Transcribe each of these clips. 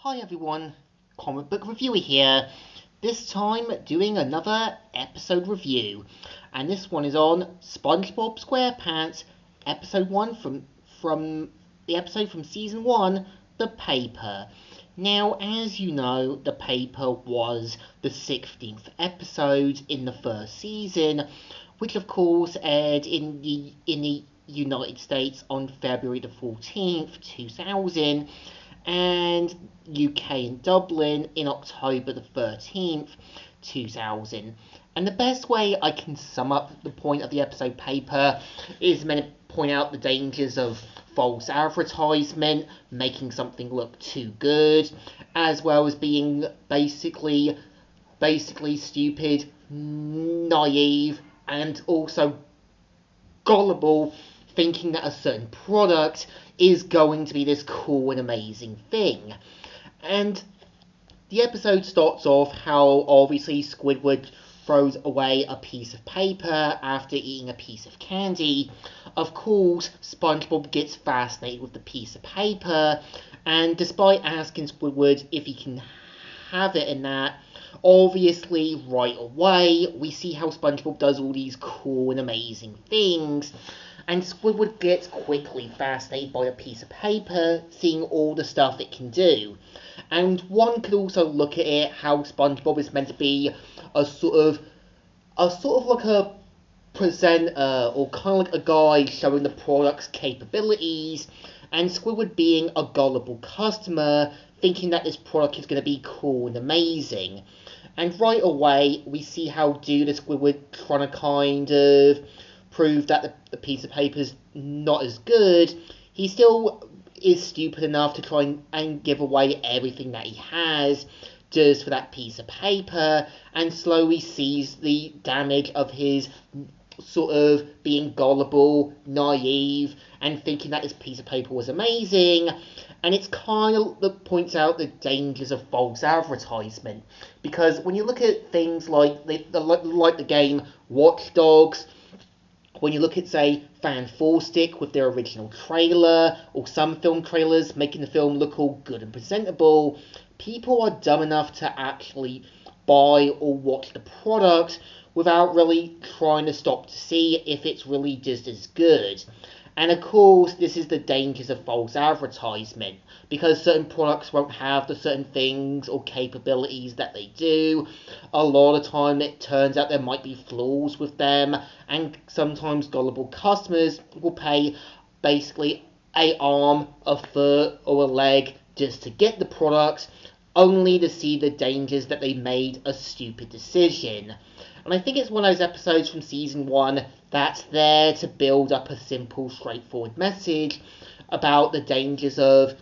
Hi everyone, comic book reviewer here. This time doing another episode review, and this one is on SpongeBob SquarePants, episode 1 from the episode from season 1, The Paper. Now, as you know, The Paper was the 16th episode in the first season, which of course aired in the United States on February the 14th, 2000. And UK and Dublin in October the 13th, 2000. And the best way I can sum up the point of the episode Paper is meant to point out the dangers of false advertisement, making something look too good, as well as being basically stupid, naive, and also gullible, thinking that a certain product is going to be this cool and amazing thing. And the episode starts off how obviously Squidward throws away a piece of paper after eating a piece of candy. Of course, SpongeBob gets fascinated with the piece of paper, and despite asking Squidward if he can have it in that, obviously right away we see how SpongeBob does all these cool and amazing things. And Squidward gets quickly fascinated by a piece of paper, seeing all the stuff it can do. And one could also look at it how SpongeBob is meant to be a sort of like a presenter, or kind of like a guy showing the product's capabilities, and Squidward being a gullible customer, thinking that this product is going to be cool and amazing. And right away, we see how dude Squidward trying to kind of prove that the piece of paper is not as good. He still is stupid enough to try and give away everything that he has just for that piece of paper, and slowly sees the damage of his sort of being gullible, naive, and thinking that this piece of paper was amazing. And it's kind of that points out the dangers of false advertisement, because when you look at things like the game Watch Dogs, when you look at, say, Fan 4-Stick with their original trailer, or some film trailers making the film look all good and presentable, people are dumb enough to actually buy or watch the product without really trying to stop to see if it's really just as good. And of course, this is the dangers of false advertisement, because certain products won't have the certain things or capabilities that they do. A lot of the time it turns out there might be flaws with them, and sometimes gullible customers will pay basically an arm, a foot, or a leg just to get the product, only to see the dangers that they made a stupid decision. And I think it's one of those episodes from season 1 that's there to build up a simple, straightforward message about the dangers of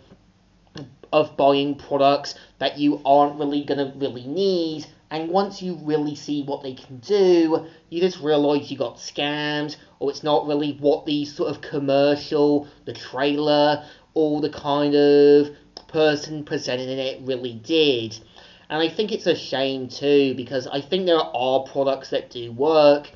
buying products that you aren't really going to really need. And once you really see what they can do, you just realise you got scammed, or it's not really what the sort of commercial, the trailer, or the kind of person presenting it really did. And I think it's a shame too, because I think there are products that do work,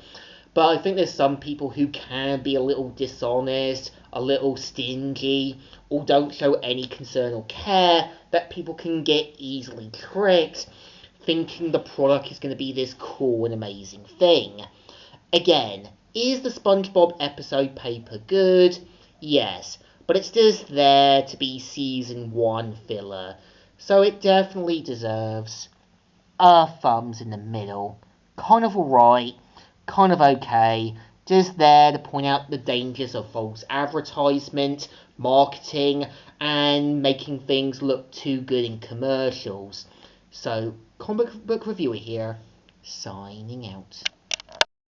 but I think there's some people who can be a little dishonest, a little stingy, or don't show any concern or care, that people can get easily tricked, thinking the product is going to be this cool and amazing thing. Again, is the SpongeBob episode Paper good? Yes, but it's just there to be season 1 filler. So it definitely deserves a thumbs in the middle. Kind of alright, kind of okay. Just there to point out the dangers of false advertisement, marketing, and making things look too good in commercials. So, comic book reviewer here, signing out.